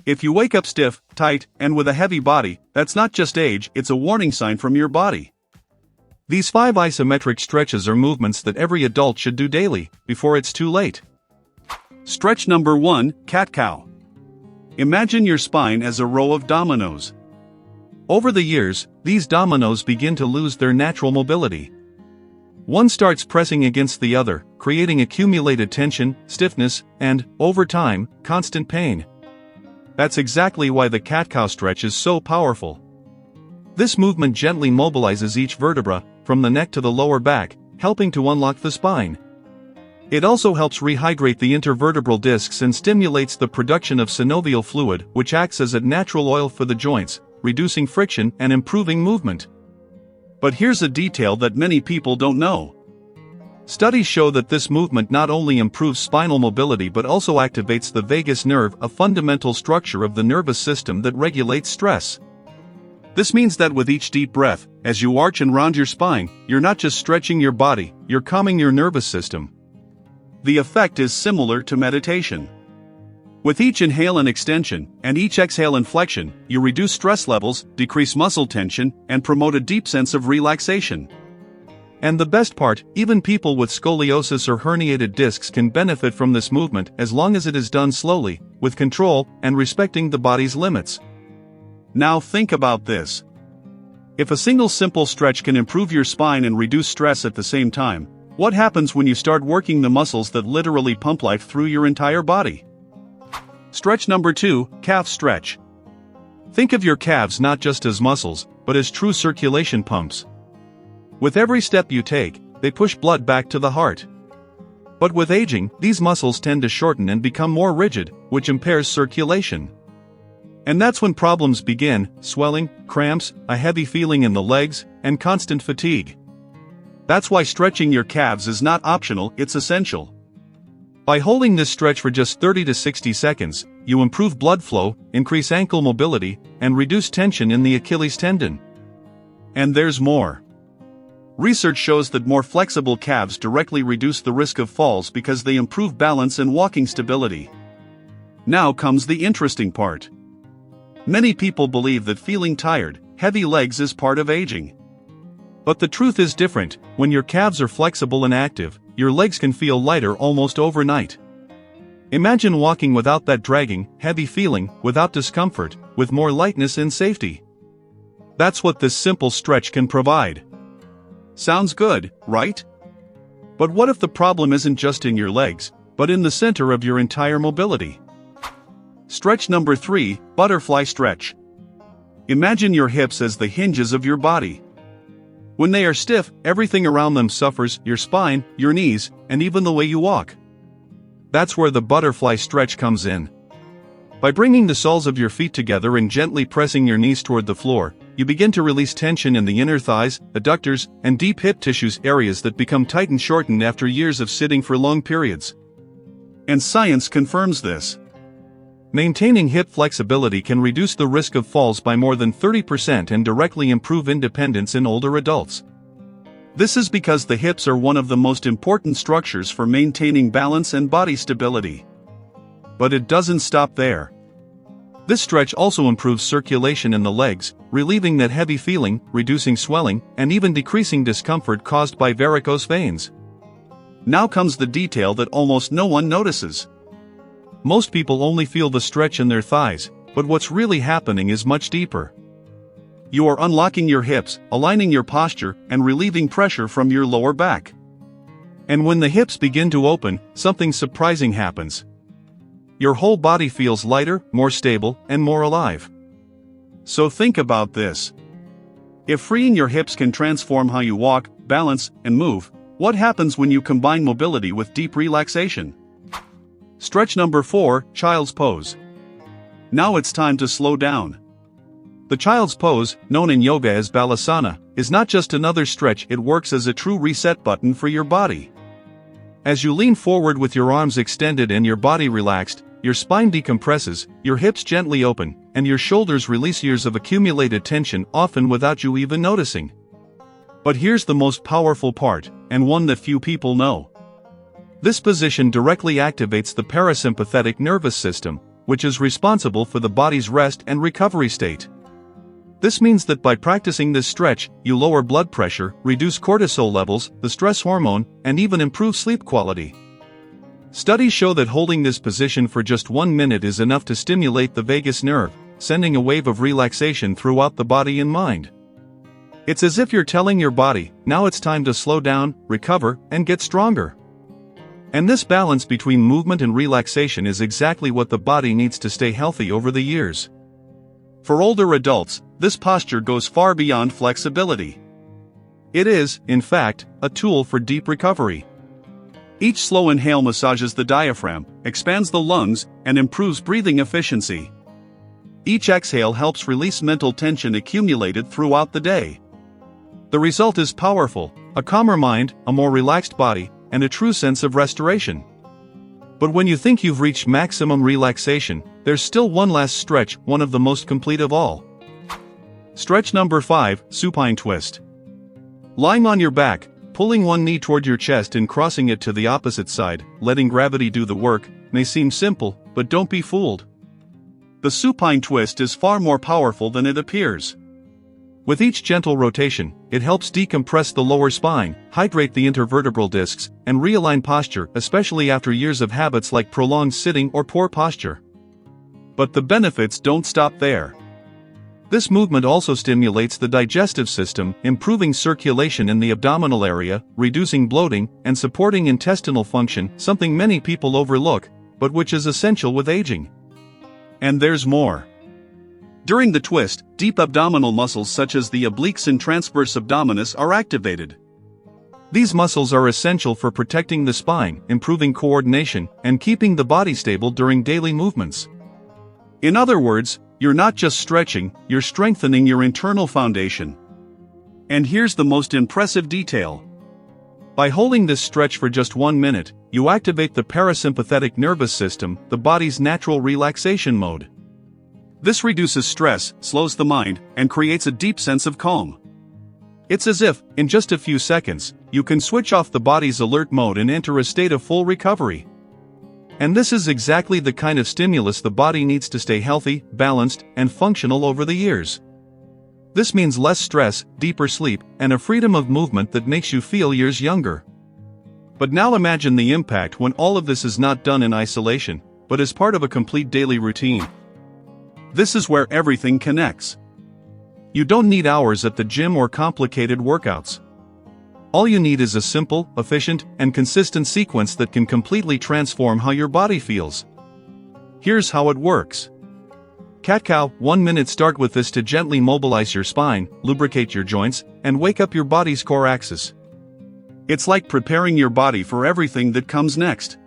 If you wake up stiff, tight, and with a heavy body, that's not just age, it's a warning sign from your body. These 5 isometric stretches are movements that every adult should do daily, before it's too late. Stretch number 1, cat-cow. Imagine your spine as a row of dominoes. Over the years, these dominoes begin to lose their natural mobility. One starts pressing against the other, creating accumulated tension, stiffness, and, over time, constant pain. That's exactly why the cat-cow stretch is so powerful. This movement gently mobilizes each vertebra, from the neck to the lower back, helping to unlock the spine. It also helps rehydrate the intervertebral discs and stimulates the production of synovial fluid, which acts as a natural oil for the joints, reducing friction and improving movement. But here's a detail that many people don't know. Studies show that this movement not only improves spinal mobility but also activates the vagus nerve, a fundamental structure of the nervous system that regulates stress. This means that with each deep breath, as you arch and round your spine, you're not just stretching your body, you're calming your nervous system. The effect is similar to meditation. With each inhale and extension, and each exhale and flexion, you reduce stress levels, decrease muscle tension, and promote a deep sense of relaxation. And the best part, even people with scoliosis or herniated discs can benefit from this movement as long as it is done slowly, with control, and respecting the body's limits. Now think about this. If a single simple stretch can improve your spine and reduce stress at the same time, what happens when you start working the muscles that literally pump life through your entire body? Stretch number 2, calf stretch. Think of your calves not just as muscles, but as true circulation pumps. With every step you take, they push blood back to the heart. But with aging, these muscles tend to shorten and become more rigid, which impairs circulation. And that's when problems begin: swelling, cramps, a heavy feeling in the legs, and constant fatigue. That's why stretching your calves is not optional, it's essential. By holding this stretch for just 30 to 60 seconds, you improve blood flow, increase ankle mobility, and reduce tension in the Achilles tendon. And there's more. Research shows that more flexible calves directly reduce the risk of falls because they improve balance and walking stability. Now comes the interesting part. Many people believe that feeling tired, heavy legs is part of aging. But the truth is different. When your calves are flexible and active, your legs can feel lighter almost overnight. Imagine walking without that dragging, heavy feeling, without discomfort, with more lightness and safety. That's what this simple stretch can provide. Sounds good, right? But what if the problem isn't just in your legs, but in the center of your entire mobility? Stretch number 3, butterfly stretch. Imagine your hips as the hinges of your body. When they are stiff, everything around them suffers: your spine, your knees, and even the way you walk. That's where the butterfly stretch comes in. By bringing the soles of your feet together and gently pressing your knees toward the floor, you begin to release tension in the inner thighs, adductors, and deep hip tissues, areas that become tight and shortened after years of sitting for long periods. And science confirms this. Maintaining hip flexibility can reduce the risk of falls by more than 30% and directly improve independence in older adults. This is because the hips are one of the most important structures for maintaining balance and body stability. But it doesn't stop there. This stretch also improves circulation in the legs, relieving that heavy feeling, reducing swelling, and even decreasing discomfort caused by varicose veins. Now comes the detail that almost no one notices. Most people only feel the stretch in their thighs, but what's really happening is much deeper. You are unlocking your hips, aligning your posture, and relieving pressure from your lower back. And when the hips begin to open, something surprising happens. Your whole body feels lighter, more stable, and more alive. So think about this. If freeing your hips can transform how you walk, balance, and move, what happens when you combine mobility with deep relaxation? Stretch number 4, child's pose. Now it's time to slow down. The child's pose, known in yoga as balasana, is not just another stretch, it works as a true reset button for your body. As you lean forward with your arms extended and your body relaxed, your spine decompresses, your hips gently open, and your shoulders release years of accumulated tension, often without you even noticing. But here's the most powerful part, and one that few people know. This position directly activates the parasympathetic nervous system, which is responsible for the body's rest and recovery state. This means that by practicing this stretch, you lower blood pressure, reduce cortisol levels, the stress hormone, and even improve sleep quality. Studies show that holding this position for just 1 minute is enough to stimulate the vagus nerve, sending a wave of relaxation throughout the body and mind. It's as if you're telling your body, now it's time to slow down, recover, and get stronger. And this balance between movement and relaxation is exactly what the body needs to stay healthy over the years. For older adults, this posture goes far beyond flexibility. It is, in fact, a tool for deep recovery. Each slow inhale massages the diaphragm, expands the lungs, and improves breathing efficiency. Each exhale helps release mental tension accumulated throughout the day. The result is powerful: a calmer mind, a more relaxed body, and a true sense of restoration. But when you think you've reached maximum relaxation, there's still one last stretch, one of the most complete of all. Stretch number 5, supine twist. Lying on your back, pulling one knee toward your chest and crossing it to the opposite side, letting gravity do the work, may seem simple, but don't be fooled. The supine twist is far more powerful than it appears. With each gentle rotation, it helps decompress the lower spine, hydrate the intervertebral discs, and realign posture, especially after years of habits like prolonged sitting or poor posture. But the benefits don't stop there. This movement also stimulates the digestive system, improving circulation in the abdominal area, reducing bloating, and supporting intestinal function, something many people overlook, but which is essential with aging. And there's more. During the twist, deep abdominal muscles such as the obliques and transverse abdominis are activated. These muscles are essential for protecting the spine, improving coordination, and keeping the body stable during daily movements. In other words, you're not just stretching, you're strengthening your internal foundation. And here's the most impressive detail. By holding this stretch for just 1 minute, you activate the parasympathetic nervous system, the body's natural relaxation mode. This reduces stress, slows the mind, and creates a deep sense of calm. It's as if, in just a few seconds, you can switch off the body's alert mode and enter a state of full recovery. And this is exactly the kind of stimulus the body needs to stay healthy, balanced, and functional over the years. This means less stress, deeper sleep, and a freedom of movement that makes you feel years younger. But now imagine the impact when all of this is not done in isolation, but as part of a complete daily routine. This is where everything connects. You don't need hours at the gym or complicated workouts. All you need is a simple, efficient, and consistent sequence that can completely transform how your body feels. Here's how it works. Cat-cow, 1 minute. Start with this to gently mobilize your spine, lubricate your joints, and wake up your body's core axis. It's like preparing your body for everything that comes next.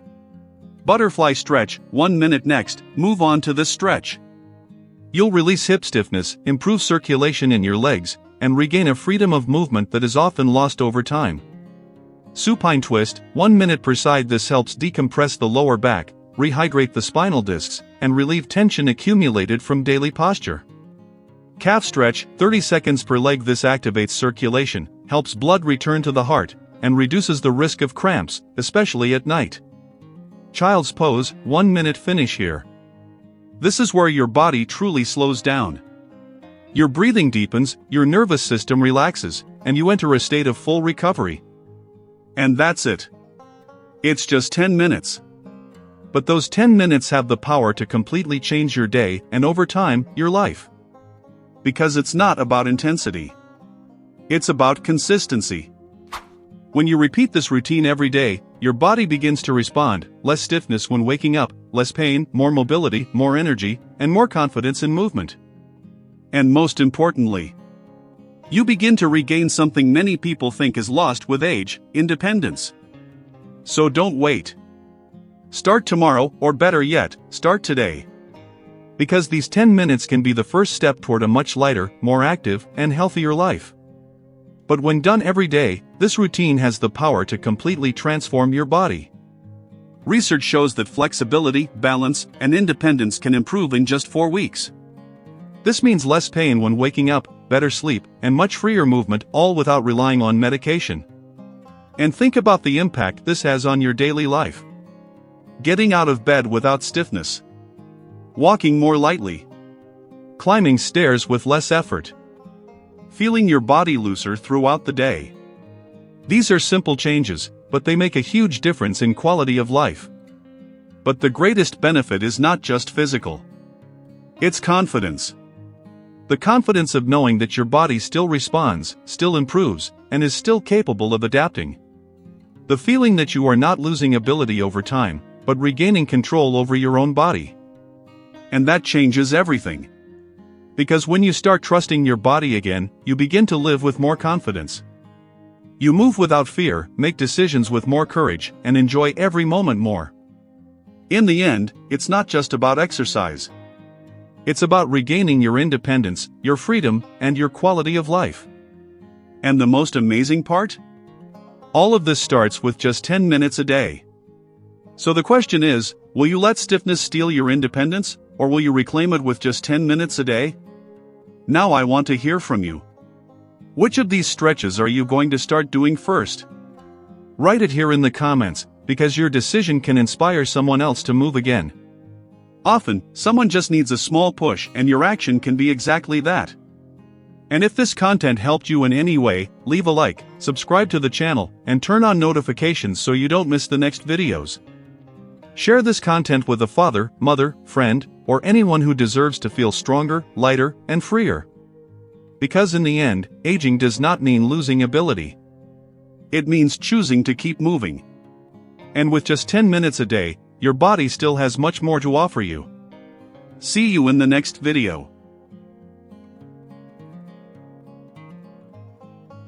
Butterfly stretch, 1 minute. Next, move on to this stretch. You'll release hip stiffness, improve circulation in your legs, and regain a freedom of movement that is often lost over time. Supine twist, 1 minute per side. This helps decompress the lower back, rehydrate the spinal discs, and relieve tension accumulated from daily posture. Calf stretch, 30 seconds per leg. This activates circulation, helps blood return to the heart, and reduces the risk of cramps, especially at night. Child's pose, 1 minute. Finish here. This is where your body truly slows down. Your breathing deepens, your nervous system relaxes, and you enter a state of full recovery. And that's it. It's just 10 minutes. But those 10 minutes have the power to completely change your day and, over time, your life. Because it's not about intensity. It's about consistency. When you repeat this routine every day, your body begins to respond: less stiffness when waking up, less pain, more mobility, more energy, and more confidence in movement. And most importantly, you begin to regain something many people think is lost with age: independence. So don't wait. Start tomorrow, or better yet, start today. Because these 10 minutes can be the first step toward a much lighter, more active, and healthier life. But when done every day, this routine has the power to completely transform your body. Research shows that flexibility, balance, and independence can improve in just 4 weeks. This means less pain when waking up, better sleep, and much freer movement, all without relying on medication. And think about the impact this has on your daily life. Getting out of bed without stiffness. walking more lightly, climbing stairs with less effort, feeling your body looser throughout the day. These are simple changes, but they make a huge difference in quality of life. But the greatest benefit is not just physical. It's confidence. The confidence of knowing that your body still responds, still improves, and is still capable of adapting. The feeling that you are not losing ability over time, but regaining control over your own body. And that changes everything. Because when you start trusting your body again, you begin to live with more confidence. You move without fear, make decisions with more courage, and enjoy every moment more. In the end, it's not just about exercise. It's about regaining your independence, your freedom, and your quality of life. And the most amazing part? All of this starts with just 10 minutes a day. So the question is, will you let stiffness steal your independence, or will you reclaim it with just 10 minutes a day? Now I want to hear from you. Which of these stretches are you going to start doing first? Write it here in the comments, because your decision can inspire someone else to move again. Often, someone just needs a small push and your action can be exactly that. And if this content helped you in any way, leave a like, subscribe to the channel, and turn on notifications so you don't miss the next videos. Share this content with a father, mother, friend, or anyone who deserves to feel stronger, lighter, and freer. Because in the end, aging does not mean losing ability. It means choosing to keep moving. And with just 10 minutes a day, your body still has much more to offer you. See you in the next video.